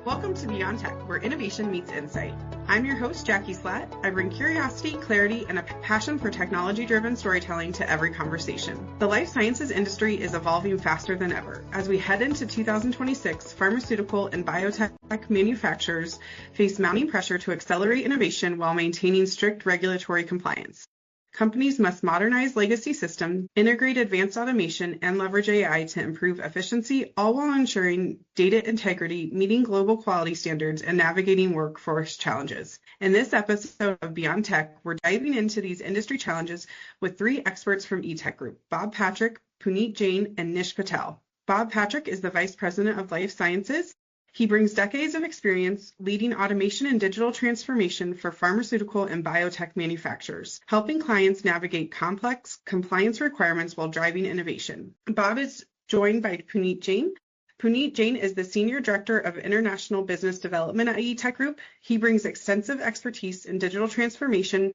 Welcome to Beyond Tech, where innovation meets insight. I'm your host, Jackie Slatt. I bring curiosity, clarity, and a passion for technology-driven storytelling to every conversation. The life sciences industry is evolving faster than ever. As we head into 2026, pharmaceutical and biotech manufacturers face mounting pressure to accelerate innovation while maintaining strict regulatory compliance. Companies must modernize legacy systems, integrate advanced automation, and leverage AI to improve efficiency, all while ensuring data integrity, meeting global quality standards, and navigating workforce challenges. In this episode of Beyond Tech, we're diving into these industry challenges with three experts from eTech Group, Bob Patrick, Puneet Jain, and Nish Patel. Bob Patrick is the Vice President of Life Sciences. He brings decades of experience leading automation and digital transformation for pharmaceutical and biotech manufacturers, helping clients navigate complex compliance requirements while driving innovation. Bob is joined by Puneet Jain. Puneet Jain is the Senior Director of International Business Development at eTech Group. He brings extensive expertise in digital transformation,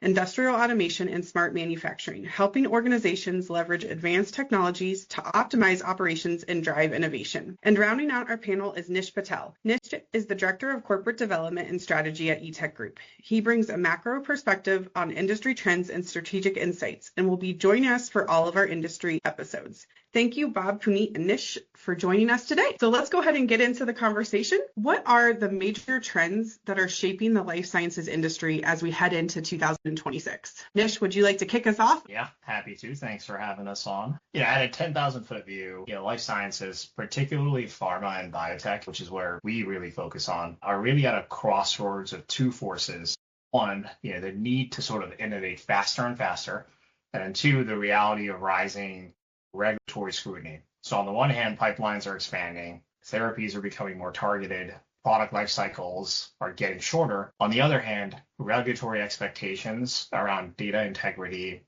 industrial automation, and smart manufacturing, helping organizations leverage advanced technologies to optimize operations and drive innovation. And rounding out our panel is Nish Patel. Nish is the Director of Corporate Development and Strategy at eTech Group. He brings a macro perspective on industry trends and strategic insights, and will be joining us for all of our industry episodes. Thank you, Bob, Puneet, and Nish, for joining us today. So let's go ahead and get into the conversation. What are the major trends that are shaping the life sciences industry as we head into 2026? Nish, would you like to kick us off? Yeah, happy to. Thanks for having us on. At a 10,000-foot view, life sciences, particularly pharma and biotech, which is where we really focus on, are really at a crossroads of two forces. One, the need to sort of innovate faster and faster, and then two, the reality of rising regulatory scrutiny. So on the one hand, pipelines are expanding, therapies are becoming more targeted, product life cycles are getting shorter. On the other hand, regulatory expectations around data integrity,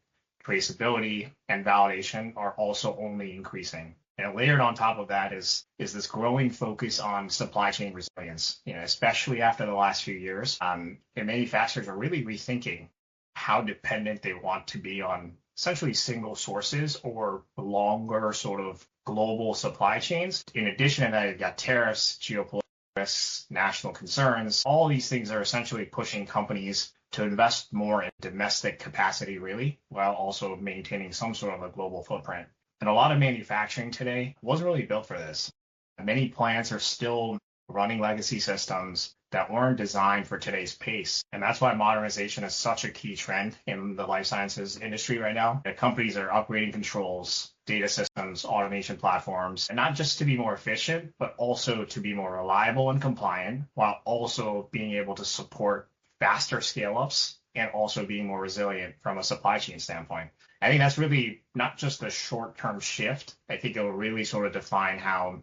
traceability, and validation are also only increasing. And layered on top of that is this growing focus on supply chain resilience, especially after the last few years. And manufacturers are really rethinking how dependent they want to be on essentially single sources or longer sort of global supply chains. In addition to that, you've got tariffs, geopolitical risks, national concerns. All these things are essentially pushing companies to invest more in domestic capacity, really, while also maintaining some sort of a global footprint. And a lot of manufacturing today wasn't really built for this. Many plants are still running legacy systems that weren't designed for today's pace. And that's why modernization is such a key trend in the life sciences industry right now. That companies are upgrading controls, data systems, automation platforms, and not just to be more efficient, but also to be more reliable and compliant, while also being able to support faster scale-ups and also being more resilient from a supply chain standpoint. I think that's really not just a short-term shift. I think it will really sort of define how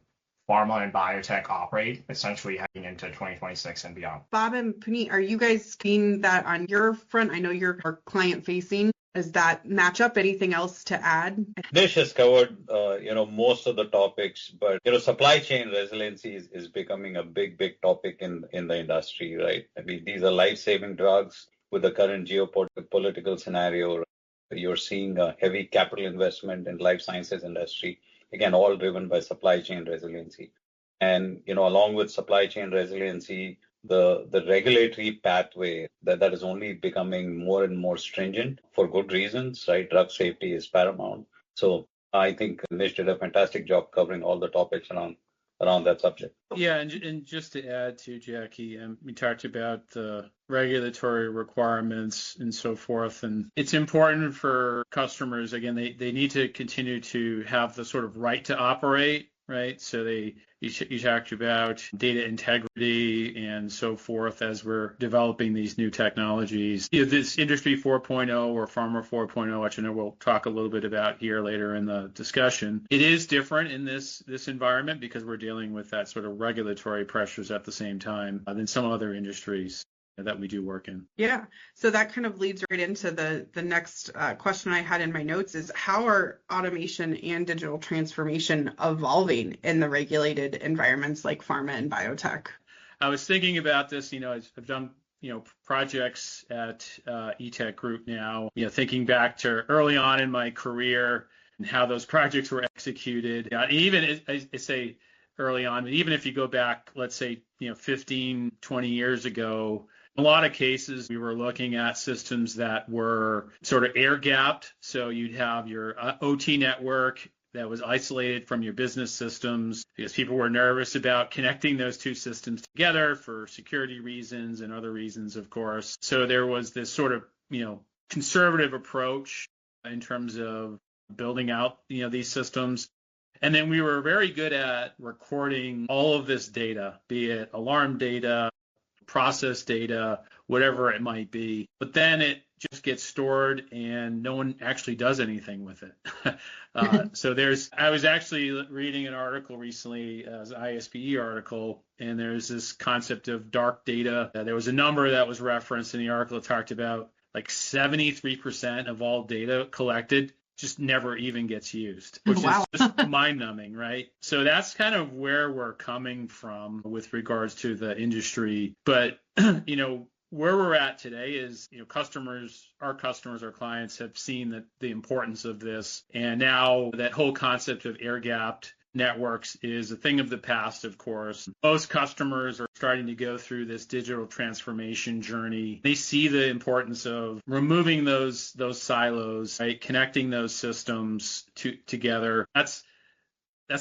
pharma and biotech operate, essentially heading into 2026 and beyond. Bob and Puneet, are you guys seeing that on your front? I know you're client-facing. Does that match up? Anything else to add? Nish has covered, most of the topics, but, supply chain resiliency is becoming a big topic in the industry, right? I mean, these are life-saving drugs. With the current geopolitical scenario, you're seeing a heavy capital investment in life sciences industry. Again, all driven by supply chain resiliency. And, along with supply chain resiliency, the regulatory pathway that is only becoming more and more stringent for good reasons, right? Drug safety is paramount. So I think Nish did a fantastic job covering all the topics around that subject. Yeah, and just to add to Jackie, we talked about the regulatory requirements and so forth, and it's important for customers, again, they need to continue to have the sort of right to operate, right? So you talked about data integrity and so forth as we're developing these new technologies. This Industry 4.0 or Pharma 4.0, which I know we'll talk a little bit about here later in the discussion. It is different in this environment because we're dealing with that sort of regulatory pressures at the same time than some other industries that we do work in. Yeah, so that kind of leads right into the next question I had in my notes is how are automation and digital transformation evolving in the regulated environments like pharma and biotech? I was thinking about this, I've done projects at eTech Group now, thinking back to early on in my career and how those projects were executed. Even I say early on. Even if you go back, let's say, 15, 20 years ago, in a lot of cases, we were looking at systems that were sort of air gapped. So you'd have your OT network that was isolated from your business systems because people were nervous about connecting those two systems together for security reasons and other reasons, of course. So there was this sort of, conservative approach in terms of building out, these systems. And then we were very good at recording all of this data, be it alarm data, process data, whatever it might be. But then it just gets stored and no one actually does anything with it. I was actually reading an article recently, an ISPE article, and there's this concept of dark data. There was a number that was referenced in the article that talked about like 73% of all data collected just never even gets used, which is just mind-numbing, right? So that's kind of where we're coming from with regards to the industry. But, where we're at today is, our customers, our clients have seen that the importance of this. And now that whole concept of air-gapped networks is a thing of the past, of course. Most customers are starting to go through this digital transformation journey. They see the importance of removing those silos, right? Connecting those systems together. That's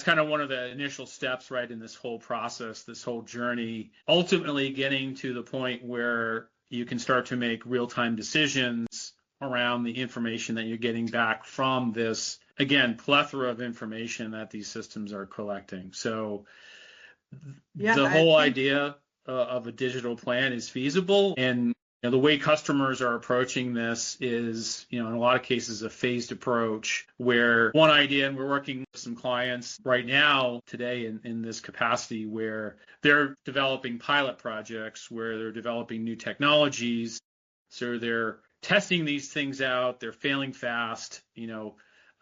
kind of one of the initial steps, right, in this whole process, this whole journey, ultimately getting to the point where you can start to make real-time decisions around the information that you're getting back from this, again, plethora of information that these systems are collecting. So the whole idea of a digital plan is feasible. And the way customers are approaching this is, in a lot of cases, a phased approach where one idea, and we're working with some clients right now today in this capacity where they're developing pilot projects, where they're developing new technologies. So they're testing these things out, they're failing fast,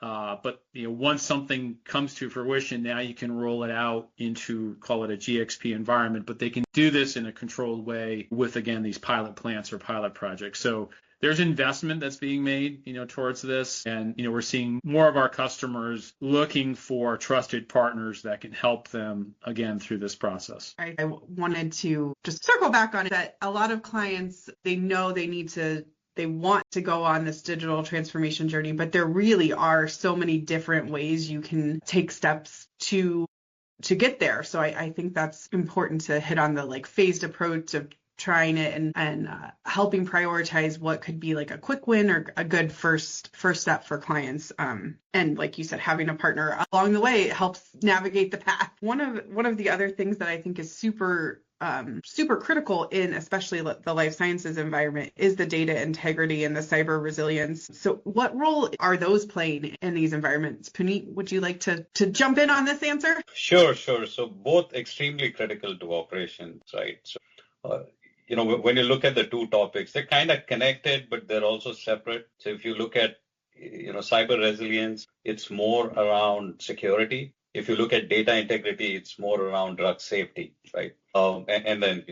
but once something comes to fruition, now you can roll it out into, call it a GXP environment, but they can do this in a controlled way with, again, these pilot plants or pilot projects. So there's investment that's being made, towards this. And, we're seeing more of our customers looking for trusted partners that can help them, again, through this process. I wanted to just circle back on it, that a lot of clients, they know they want to go on this digital transformation journey, but there really are so many different ways you can take steps to get there. So I think that's important to hit on the phased approach of trying it and helping prioritize what could be like a quick win or a good first step for clients. And like you said, having a partner along the way helps navigate the path. One of the other things that I think is super critical in especially the life sciences environment is the data integrity and the cyber resilience. So what role are those playing in these environments? Puneet, would you like to jump in on this answer? Sure. So both extremely critical to operations, right? So, when you look at the two topics, they're kind of connected, but they're also separate. So if you look at, cyber resilience, it's more around security. If you look at data integrity, it's more around drug safety, right? And then,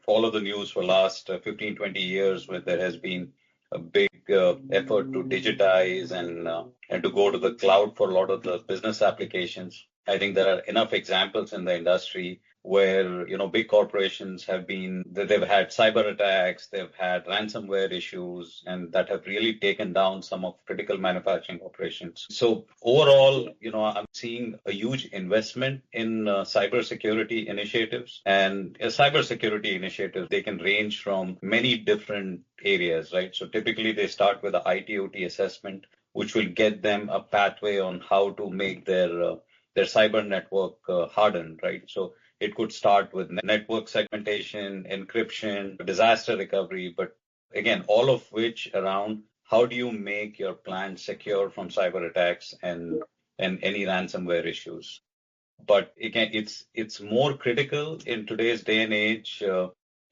follow the news for last 15, 20 years where there has been a big effort to digitize and to go to the cloud for a lot of the business applications. I think there are enough examples in the industry where, big corporations they've had cyber attacks, they've had ransomware issues, and that have really taken down some of critical manufacturing operations. So overall, I'm seeing a huge investment in cybersecurity initiatives. And cybersecurity initiatives, they can range from many different areas, right? So typically they start with the IT/OT assessment, which will get them a pathway on how to make their cyber network hardened, right? So it could start with network segmentation, encryption, disaster recovery, but again, all of which around how do you make your plant secure from cyber attacks and any ransomware issues. But again, it's more critical in today's day and age,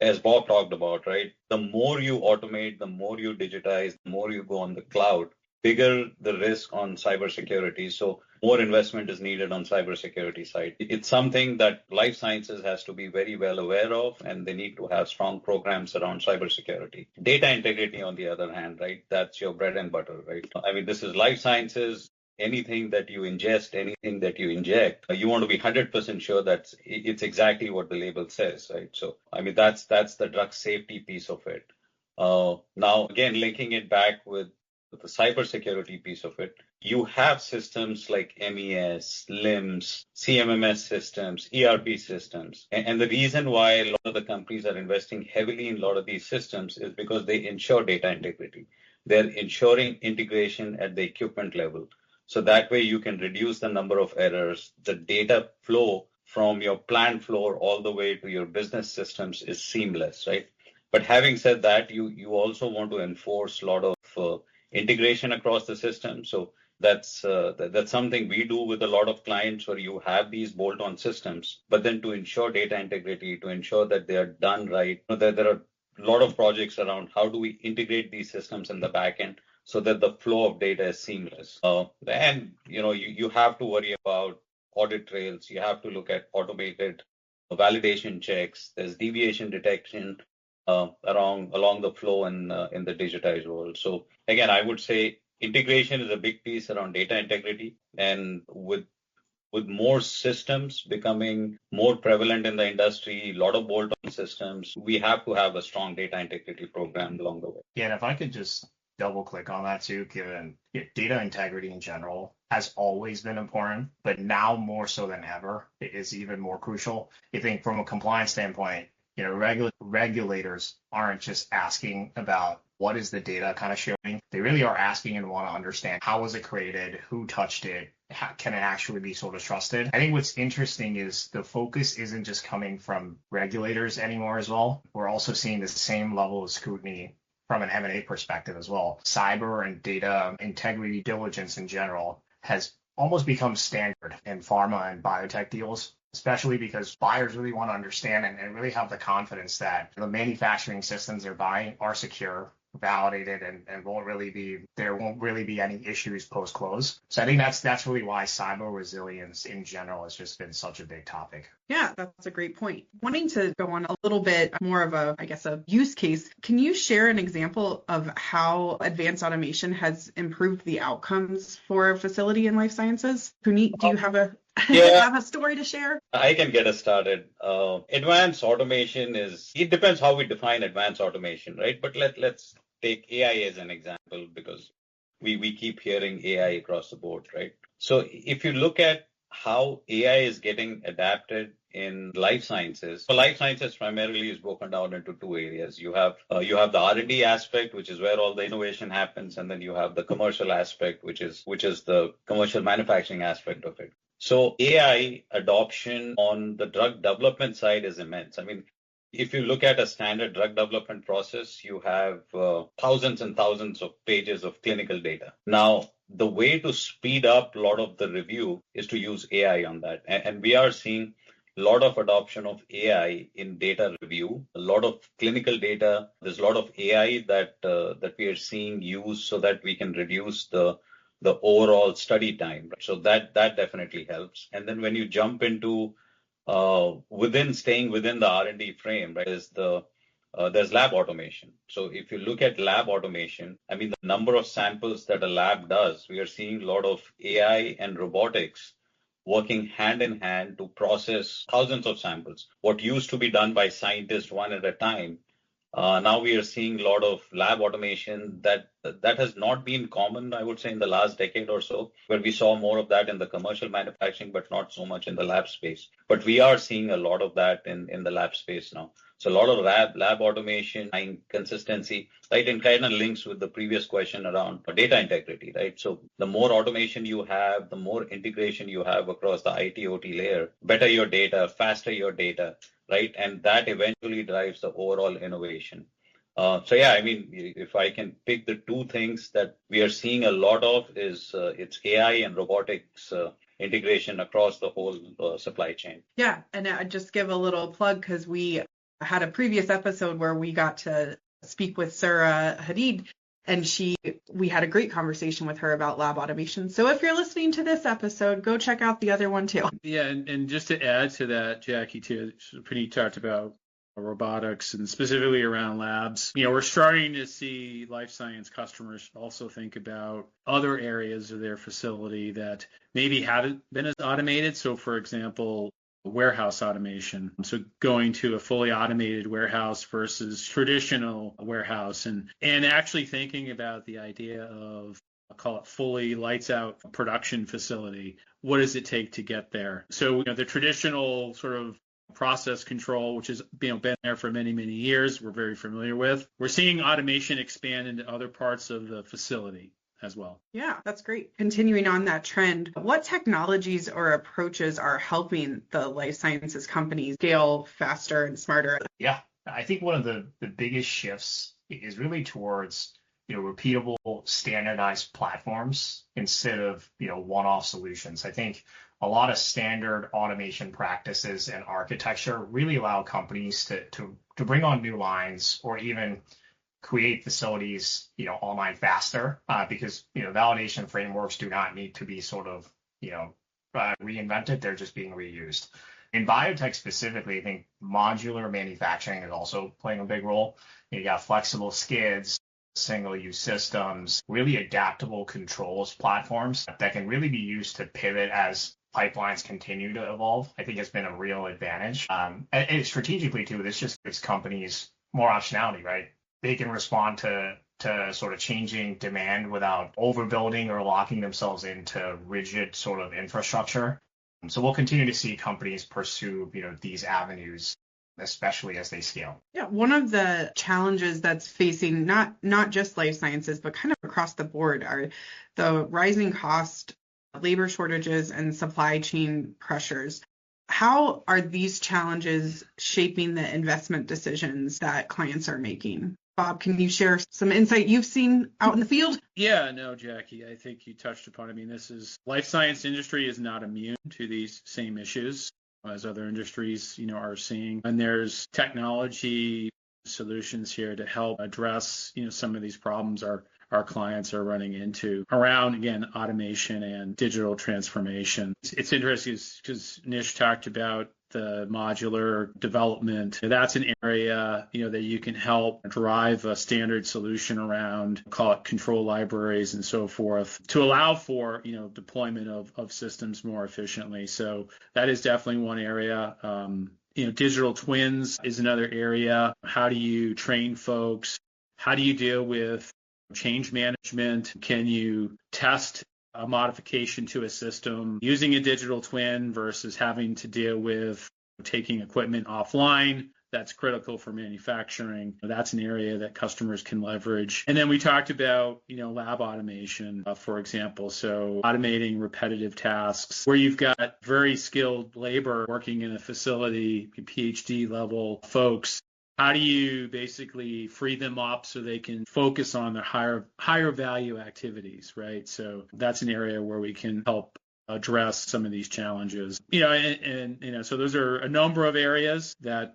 as Bob talked about, right? The more you automate, the more you digitize, the more you go on the cloud, bigger the risk on cybersecurity. So more investment is needed on cybersecurity side. It's something that life sciences has to be very well aware of, and they need to have strong programs around cybersecurity. Data integrity, on the other hand, right? That's your bread and butter, right? I mean, this is life sciences. anything that you ingest, anything that you inject, you want to be 100% sure that it's exactly what the label says, right? So, I mean, that's the drug safety piece of it. Now, again, linking it back with the cybersecurity piece of it, you have systems like MES, LIMS, CMMS systems, ERP systems. And the reason why a lot of the companies are investing heavily in a lot of these systems is because they ensure data integrity. They're ensuring integration at the equipment level. So that way you can reduce the number of errors. The data flow from your plant floor all the way to your business systems is seamless, right? But having said that, you also want to enforce a lot of integration across the system. So that's something we do with a lot of clients where you have these bolt-on systems, but then to ensure data integrity, to ensure that they are done right, that there are a lot of projects around how do we integrate these systems in the back end so that the flow of data is seamless. And you have to worry about audit trails. You have to look at automated validation checks. There's deviation detection along the flow in the digitized world. So again, I would say integration is a big piece around data integrity, and with more systems becoming more prevalent in the industry, a lot of bolt-on systems, we have to have a strong data integrity program along the way. Yeah, and if I could just double click on that too, given data integrity in general has always been important, but now more so than ever, it is even more crucial. I think from a compliance standpoint, regulators aren't just asking about what is the data kind of showing. They really are asking and want to understand how was it created, who touched it, how, can it actually be sort of trusted? I think what's interesting is the focus isn't just coming from regulators anymore as well. We're also seeing the same level of scrutiny from an M&A perspective as well. Cyber and data integrity diligence in general has almost become standard in pharma and biotech deals, especially because buyers really want to understand and really have the confidence that the manufacturing systems they're buying are secure, validated, and there won't really be any issues post-close. So I think that's really why cyber resilience in general has just been such a big topic. Yeah, that's a great point. Wanting to go on a little bit more of a use case, can you share an example of how advanced automation has improved the outcomes for a facility in life sciences? Puneet, do you have have a story to share? I can get us started. Advanced automation it depends how we define advanced automation, right? But let's take AI as an example because we keep hearing AI across the board, right? So if you look at how AI is getting adapted in life sciences, so life sciences primarily is broken down into two areas. You have the R&D aspect, which is where all the innovation happens, and then you have the commercial aspect, which is the commercial manufacturing aspect of it. So AI adoption on the drug development side is immense. I mean, if you look at a standard drug development process, you have thousands and thousands of pages of clinical data. Now, the way to speed up a lot of the review is to use AI on that. And we are seeing a lot of adoption of AI in data review, a lot of clinical data. There's a lot of AI that we are seeing used so that we can reduce the overall study time. So that definitely helps. And then when you jump into staying within the R&D frame, right, there's lab automation. So if you look at lab automation, I mean, the number of samples that a lab does, we are seeing a lot of AI and robotics working hand in hand to process thousands of samples. What used to be done by scientists one at a time, now we are seeing a lot of lab automation that has not been common, I would say, in the last decade or so, where we saw more of that in the commercial manufacturing, but not so much in the lab space. But we are seeing a lot of that in the lab space now. So a lot of lab automation and consistency, right, and kind of links with the previous question around data integrity, right? So the more automation you have, the more integration you have across the IT/OT layer, better your data, faster your data, right? And that eventually drives the overall innovation. So yeah, I mean, if I can pick the two things that we are seeing a lot of is it's AI and robotics integration across the whole supply chain. Yeah, and I just give a little plug because we had a previous episode where we got to speak with Sarah Hadid, and we had a great conversation with her about lab automation. So if you're listening to this episode, go check out the other one too. Yeah, and just to add to that, Jackie, too, Puneet talked about robotics and specifically around labs. We're starting to see life science customers also think about other areas of their facility that maybe haven't been as automated. So, for example, warehouse automation. So going to a fully automated warehouse versus traditional warehouse and actually thinking about the idea of, I'll call it fully lights out production facility. What does it take to get there? So, the traditional sort of process control, which has been there for many, many years, we're very familiar with. We're seeing automation expand into other parts of the facility as well. Yeah, that's great. Continuing on that trend, what technologies or approaches are helping the life sciences companies scale faster and smarter? Yeah, I think one of the biggest shifts is really towards repeatable, standardized platforms instead of one-off solutions. I think a lot of standard automation practices and architecture really allow companies to bring on new lines or even create facilities online faster because validation frameworks do not need to be sort of reinvented. They're just being reused. In biotech specifically, I think modular manufacturing is also playing a big role. You got flexible skids, single-use systems, really adaptable controls platforms that can really be used to pivot as pipelines continue to evolve. I think it's been a real advantage. And strategically too, this just gives companies more optionality, right? They can respond to sort of changing demand without overbuilding or locking themselves into rigid sort of infrastructure. So we'll continue to see companies pursue, these avenues, especially as they scale. Yeah, one of the challenges that's facing not just life sciences, but kind of across the board are the rising cost, labor shortages, and supply chain pressures. How are these challenges shaping the investment decisions that clients are making? Bob, can you share some insight you've seen out in the field? Yeah, no, Jackie, I think you touched upon it. I mean, life science industry is not immune to these same issues as other industries, are seeing. And there's technology solutions here to help address, some of these problems our clients are running into around, again, automation and digital transformation. It's interesting because Nish talked about the modular development. That's an area, that you can help drive a standard solution around, call it control libraries and so forth, to allow for, deployment of systems more efficiently. So that is definitely one area. Digital twins is another area. How do you train folks? How do you deal with change management? Can you test a modification to a system using a digital twin versus having to deal with taking equipment offline? That's critical for manufacturing. That's an area that customers can leverage. And then we talked about, lab automation, for example. So automating repetitive tasks where you've got very skilled labor working in a facility, PhD level folks. How do you basically free them up so they can focus on their higher value activities, right? So that's an area where we can help address some of these challenges. So those are a number of areas that,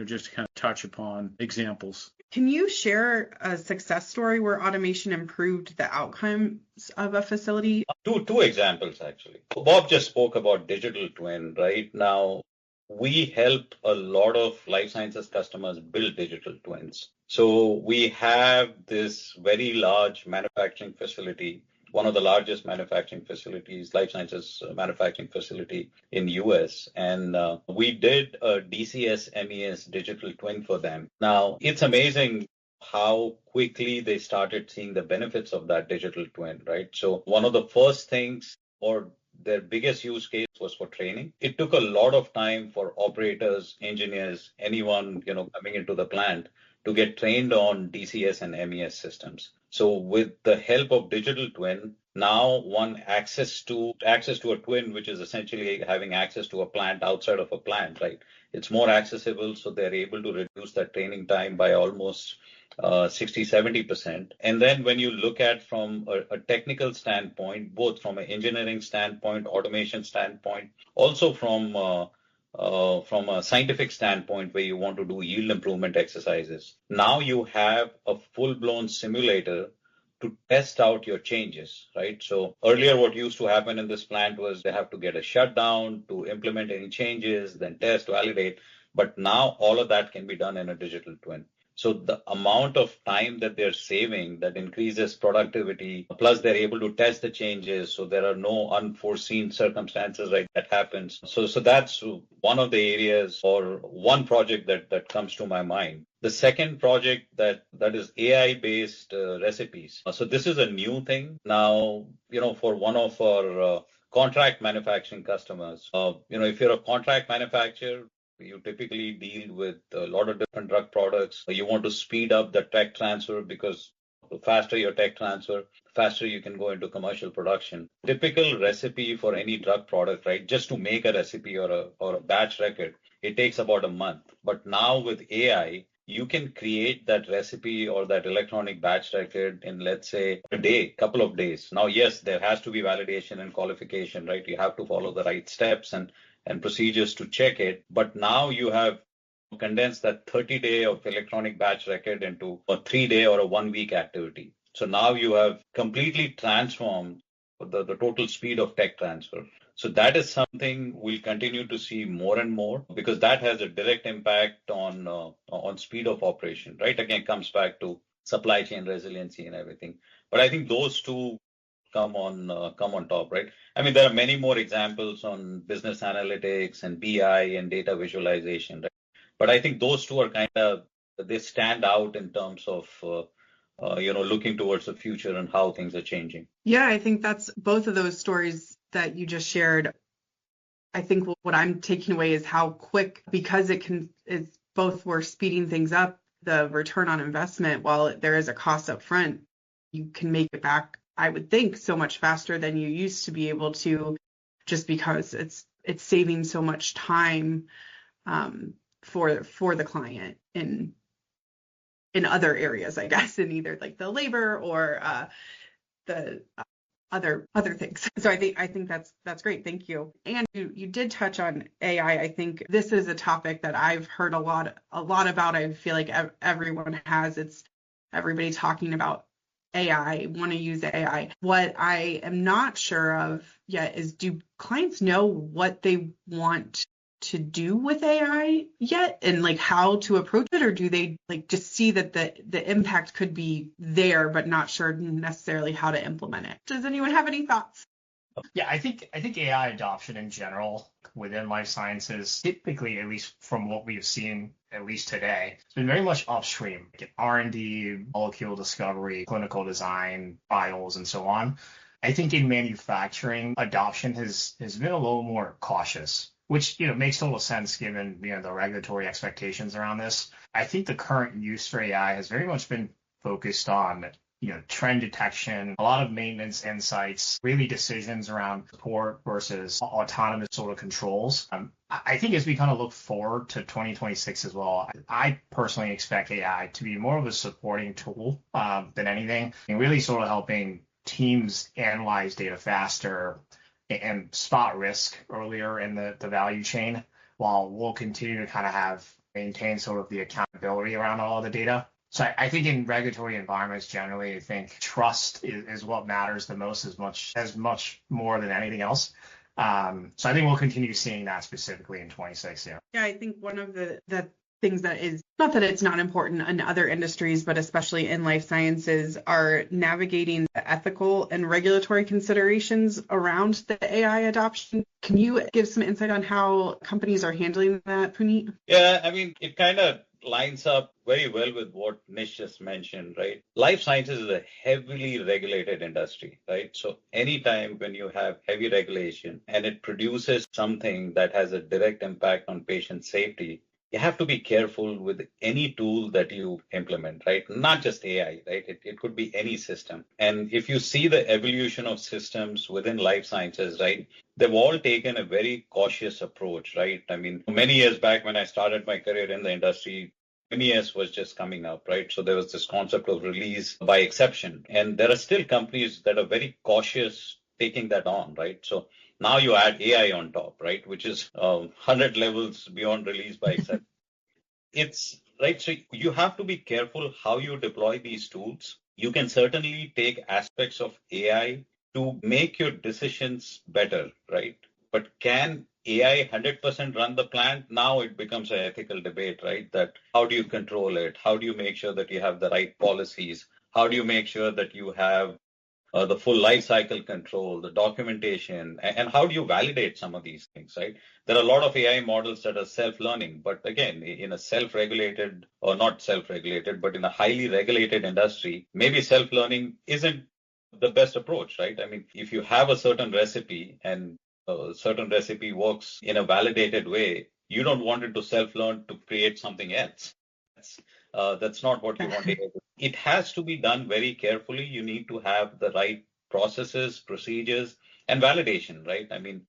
just to kind of touch upon examples. Can you share a success story where automation improved the outcomes of a facility? Two examples, actually. Bob just spoke about digital twin. Right now, we help a lot of life sciences customers build digital twins. So we have this very large manufacturing facility, one of the largest manufacturing facilities, life sciences manufacturing facility in US. And we did a DCS MES digital twin for them. Now, it's amazing how quickly they started seeing the benefits of that digital twin, right? So one of the first things, or their biggest use case, was for training. It took a lot of time for operators, engineers, anyone, coming into the plant to get trained on DCS and MES systems. So with the help of digital twin, now one access to a twin, which is essentially having access to a plant outside of a plant, right? It's more accessible, so they're able to reduce that training time by almost 60-70%. And then when you look at from a technical standpoint, both from an engineering standpoint, automation standpoint, also from a scientific standpoint where you want to do yield improvement exercises, now you have a full-blown simulator to test out your changes, right? So earlier what used to happen in this plant was they have to get a shutdown to implement any changes, then test, validate. But now all of that can be done in a digital twin. So the amount of time that they're saving that increases productivity, plus they're able to test the changes. So there are no unforeseen circumstances, right, that happens. So that's one of the areas or one project that comes to my mind. The second project that is AI-based recipes. So this is a new thing. Now, for one of our contract manufacturing customers, if you're a contract manufacturer, you typically deal with a lot of different drug products. You want to speed up the tech transfer because the faster your tech transfer, the faster you can go into commercial production. Typical recipe for any drug product, right? Just to make a recipe or a batch record, it takes about a month. But now with AI, you can create that recipe or that electronic batch record in, let's say, a day, couple of days. Now, yes, there has to be validation and qualification, right? You have to follow the right steps and procedures to check it. But now you have condensed that 30-day of electronic batch record into a 3-day or a 1-week activity. So now you have completely transformed the total speed of tech transfer. So that is something we'll continue to see more and more because that has a direct impact on speed of operation, right? Again, comes back to supply chain resiliency and everything. But I think those two come on top, right? I mean, there are many more examples on business analytics and BI and data visualization, right? But I think those two are they stand out in terms of, looking towards the future and how things are changing. Yeah, I think that's both of those stories that you just shared. I think what I'm taking away is how quick, because is both we're speeding things up, the return on investment, while there is a cost up front, you can make it back, I would think, so much faster than you used to be able to, just because it's saving so much time for the client in other areas, I guess, in either like the labor or the other things. So I think that's great. Thank you. And you did touch on AI. I think this is a topic that I've heard a lot about. I feel like everyone has. It's everybody talking about AI, want to use AI. What I am not sure of yet is, do clients know what they want to do with AI yet and like how to approach it, or do they like just see that the impact could be there but not sure necessarily how to implement it? Does anyone have any thoughts? Yeah, I think AI adoption in general within life sciences, typically, at least from what we've seen, at least today, it's been very much upstream, like R&D, molecule discovery, clinical design, trials, and so on. I think in manufacturing, adoption has been a little more cautious, which makes total sense given the regulatory expectations around this. I think the current use for AI has very much been focused on trend detection, a lot of maintenance insights, really decisions around support versus autonomous sort of controls. I think as we kind of look forward to 2026 as well, I personally expect AI to be more of a supporting tool than anything, and really sort of helping teams analyze data faster and spot risk earlier in the value chain, while we'll continue to kind of maintain sort of the accountability around all of the data. So I think in regulatory environments generally, I think trust is what matters the most, as much more than anything else. So I think we'll continue seeing that specifically in 26. Yeah, I think one of the things that is, not that it's not important in other industries, but especially in life sciences, are navigating the ethical and regulatory considerations around the AI adoption. Can you give some insight on how companies are handling that, Puneet? Yeah, I mean, it kind of lines up very well with what Nish just mentioned, right? Life sciences is a heavily regulated industry, right? So anytime when you have heavy regulation and it produces something that has a direct impact on patient safety, you have to be careful with any tool that you implement, right? Not just AI, right? It could be any system. And if you see the evolution of systems within life sciences, right, they've all taken a very cautious approach, right? I mean, many years back when I started my career in the industry, MES was just coming up, right? So there was this concept of release by exception. And there are still companies that are very cautious taking that on, right? So now you add AI on top, right? Which is 100 levels beyond release by exception. It's right. So you have to be careful how you deploy these tools. You can certainly take aspects of AI to make your decisions better, right? But can AI 100% run the plant, now it becomes an ethical debate, right? That how do you control it? How do you make sure that you have the right policies? How do you make sure that you have the full life cycle control, the documentation, and how do you validate some of these things, right? There are a lot of AI models that are self-learning, but again, in a self-regulated or not self-regulated, but in a highly regulated industry, maybe self-learning isn't the best approach, right? I mean, if you have a certain recipe and a certain recipe works in a validated way, you don't want it to self-learn to create something else. That's not what you want to do. It has to be done very carefully. You need to have the right processes, procedures, and validation, right? I mean,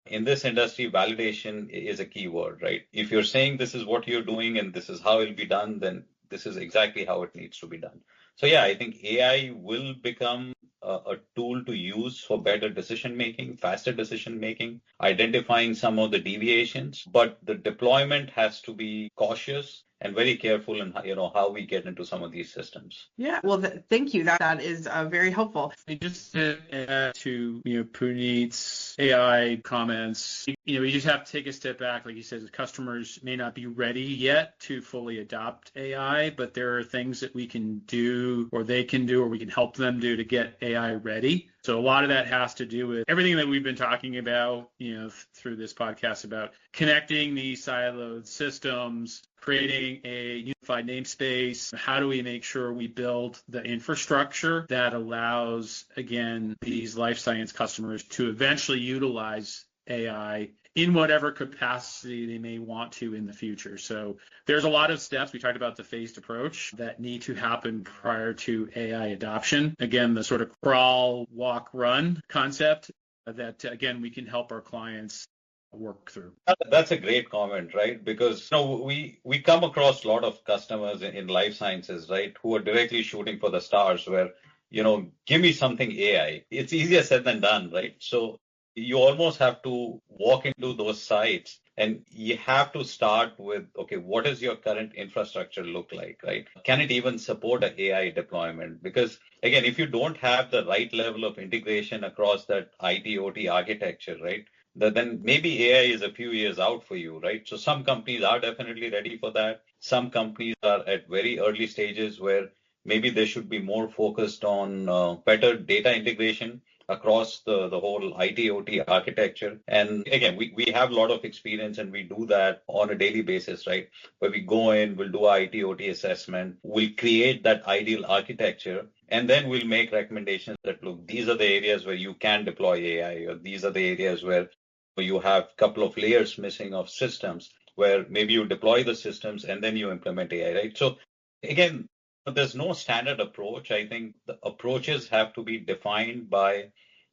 in this industry, validation is a key word, right? If you're saying this is what you're doing and this is how it'll be done, then this is exactly how it needs to be done. So yeah, I think AI will become a tool to use for better decision making, faster decision making, identifying some of the deviations, but the deployment has to be cautious and very careful in how we get into some of these systems. Yeah, well, thank you. That is very helpful. Just to add to Puneet's AI comments, we just have to take a step back. Like you said, customers may not be ready yet to fully adopt AI, but there are things that we can do, or they can do, or we can help them do to get AI ready. So a lot of that has to do with everything that we've been talking about, through this podcast, about connecting these siloed systems, creating a unified namespace. How do we make sure we build the infrastructure that allows, again, these life science customers to eventually utilize AI in whatever capacity they may want to in the future. So there's a lot of steps. We talked about the phased approach that need to happen prior to AI adoption. Again, the sort of crawl, walk, run concept that, again, we can help our clients work through. That's a great comment, right? Because we come across a lot of customers in life sciences, right, who are directly shooting for the stars where, give me something AI. It's easier said than done, right? So you almost have to walk into those sites and you have to start with, okay, what does your current infrastructure look like, right? Can it even support an AI deployment? Because again, if you don't have the right level of integration across that IT/OT architecture, right, then maybe AI is a few years out for you, right? So some companies are definitely ready for that. Some companies are at very early stages where maybe they should be more focused on better data integration across the whole IT/OT architecture. And again, we have a lot of experience and we do that on a daily basis, right? Where we go in, we'll do an IT/OT assessment, we'll create that ideal architecture, and then we'll make recommendations that, look, these are the areas where you can deploy AI, or these are the areas where you have a couple of layers missing of systems, where maybe you deploy the systems and then you implement AI, right? So again, there's no standard approach. I think the approaches have to be defined by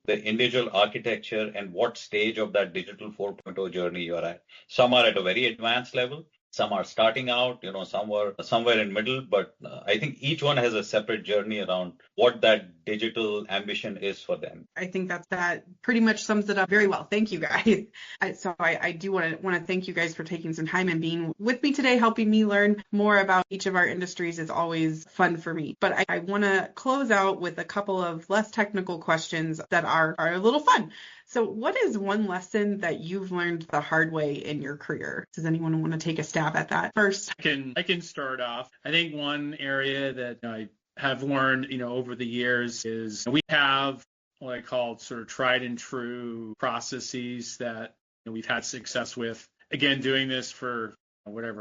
the individual architecture and what stage of that digital 4.0 journey you're at. Some are at a very advanced level. Some are starting out, somewhere in middle, but I think each one has a separate journey around what that digital ambition is for them. I think that pretty much sums it up very well. Thank you, guys. I do want to thank you guys for taking some time and being with me today, helping me learn more about each of our industries is always fun for me. But I want to close out with a couple of less technical questions that are a little fun. So what is one lesson that you've learned the hard way in your career? Does anyone want to take a stab at that first? I can start off. I think one area that I have learned, over the years is we have what I call sort of tried and true processes that we've had success with. Again, doing this for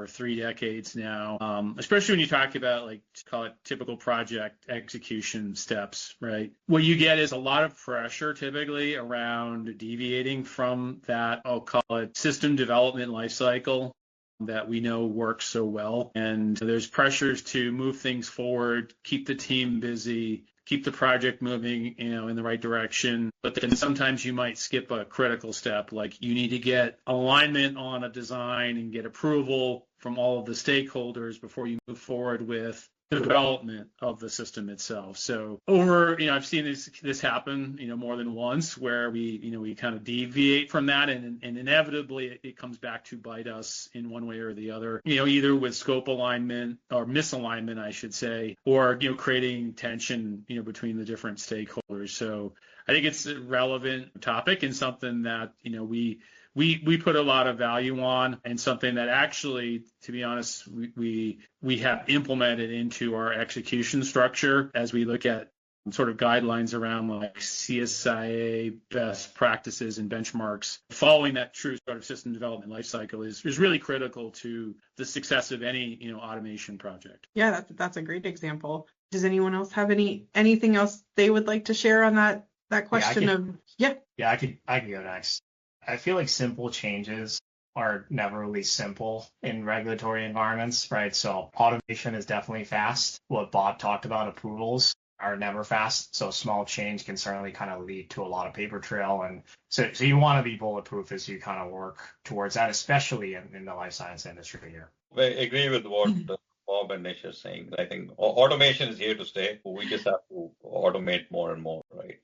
3 decades now, especially when you talk about call it typical project execution steps, right? What you get is a lot of pressure typically around deviating from that, I'll call it system development lifecycle that we know works so well. And there's pressures to move things forward, keep the team busy, keep the project moving, in the right direction. But then sometimes you might skip a critical step, like you need to get alignment on a design and get approval from all of the stakeholders before you move forward with the development of the system itself. So I've seen this happen, more than once, where we kind of deviate from that, and inevitably it comes back to bite us in one way or the other, either with scope alignment or misalignment, I should say, or, creating tension, between the different stakeholders. So I think it's a relevant topic and something that, we we put a lot of value on, and something that actually, to be honest, we have implemented into our execution structure as we look at sort of guidelines around like CSIA best practices and benchmarks. Following that true sort of system development lifecycle is really critical to the success of any automation project. Yeah, that's a great example. Does anyone else have anything else they would like to share on that question? Yeah, I could go next. I feel like simple changes are never really simple in regulatory environments, right? So automation is definitely fast. What Bob talked about, approvals are never fast. So small change can certainly kind of lead to a lot of paper trail. And so you want to be bulletproof as you kind of work towards that, especially in the life science industry here. I agree with what Bob and Nish are saying. I think automation is here to stay. We just have to automate more and more, right?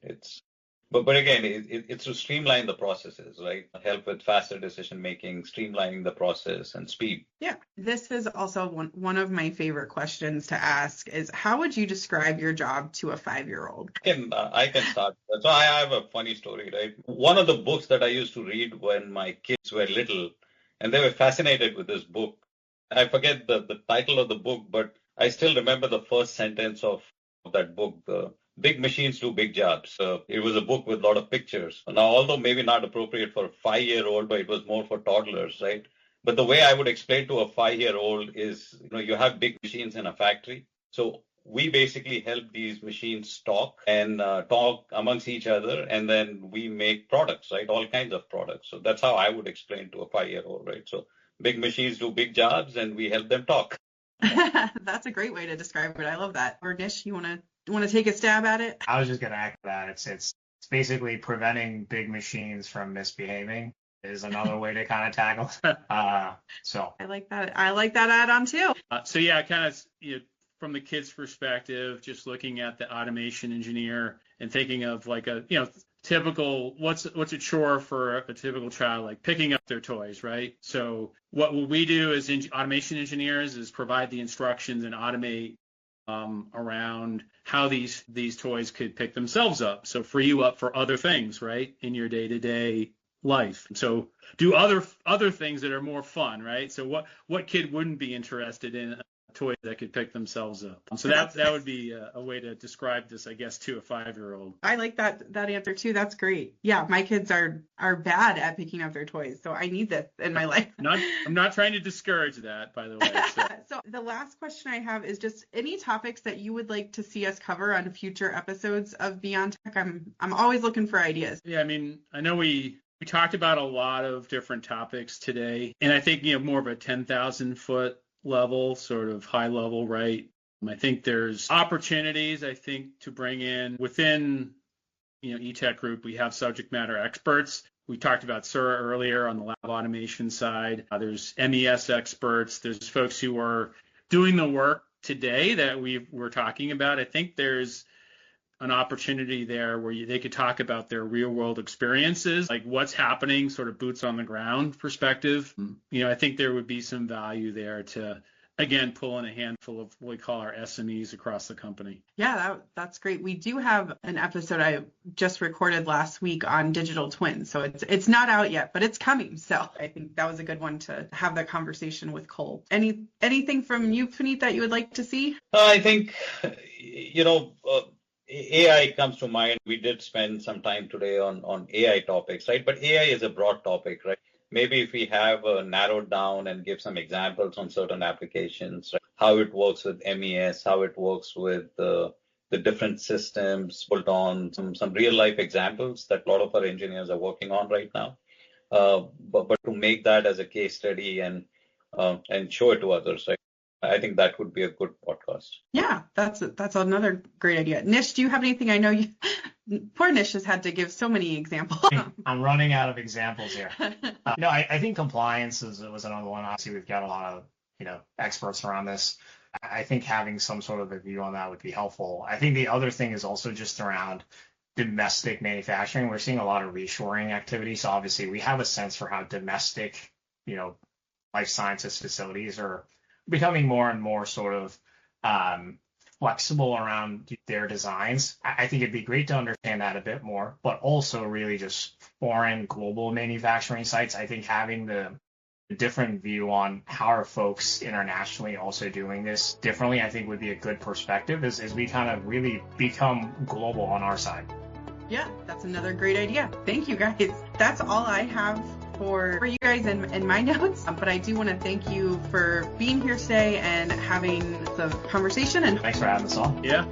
But again, it's to streamline the processes, right? Help with faster decision making, streamlining the process and speed. Yeah, this is also one of my favorite questions to ask is how would you describe your job to a 5-year-old? I can start. So I have a funny story, right? One of the books that I used to read when my kids were little, and they were fascinated with this book. I forget the title of the book, but I still remember the first sentence of that book, Big Machines Do Big Jobs. It was a book with a lot of pictures. Now, although maybe not appropriate for a 5-year-old, but it was more for toddlers, right? But the way I would explain to a 5-year-old is, you have big machines in a factory. So we basically help these machines talk amongst each other, and then we make products, right? All kinds of products. So that's how I would explain to a 5-year-old, right? So big machines do big jobs, and we help them talk. That's a great way to describe it. I love that. Or Nish, you want to take a stab at it? I was just going to echo that. It's basically preventing big machines from misbehaving is another way to kind of tackle. So I like that. I like that add-on too. So yeah, kind of from the kids' perspective, just looking at the automation engineer and thinking of like a typical what's a chore for a typical child, like picking up their toys, right? So what we do as automation engineers is provide the instructions and automate around how these toys could pick themselves up. So free you up for other things, right, in your day-to-day life. So do other things that are more fun, right? So what kid wouldn't be interested in a toy that could pick themselves up? So that would be a way to describe this, I guess, to a 5-year-old. I like that answer too. That's great. Yeah, my kids are bad at picking up their toys, so I need this in my life. I'm not trying to discourage that, by the way. So the last question I have is just any topics that you would like to see us cover on future episodes of Beyond Tech. I'm always looking for ideas. Yeah, I mean, I know we talked about a lot of different topics today, and I think more of a 10,000 foot level, sort of high level, right? I think there's opportunities, to bring in within, eTech Group. We have subject matter experts. We talked about Sura earlier on the lab automation side. There's MES experts. There's folks who are doing the work today that we're talking about. I think there's an opportunity there where they could talk about their real world experiences, like what's happening, sort of boots on the ground perspective. I think there would be some value there to, again, pull in a handful of what we call our SMEs across the company. Yeah, that's great. We do have an episode I just recorded last week on digital twins. So it's not out yet, but it's coming. So I think that was a good one to have that conversation with Cole. Anything from you, Puneet, that you would like to see? I think, AI comes to mind. We did spend some time today on AI topics, right? But AI is a broad topic, right? Maybe if we have narrowed down and give some examples on certain applications, right? How it works with MES, how it works with the different systems, built on some real life examples that a lot of our engineers are working on right now. But to make that as a case study and show it to others, right? I think that would be a good podcast. Yeah, that's another great idea. Nish, do you have anything? I know poor Nish has had to give so many examples. I'm running out of examples here. I think compliance was another one. Obviously, we've got a lot of experts around this. I think having some sort of a view on that would be helpful. I think the other thing is also just around domestic manufacturing. We're seeing a lot of reshoring activity. So obviously, we have a sense for how domestic, life sciences facilities are becoming more and more sort of flexible around their designs. I think it'd be great to understand that a bit more, but also really just foreign global manufacturing sites. I think having the different view on how are folks internationally also doing this differently, I think would be a good perspective as we kind of really become global on our side. Yeah, that's another great idea. Thank you guys. That's all I have for you guys in my notes. But I do want to thank you for being here today and having the conversation. And thanks for having us on. Yeah.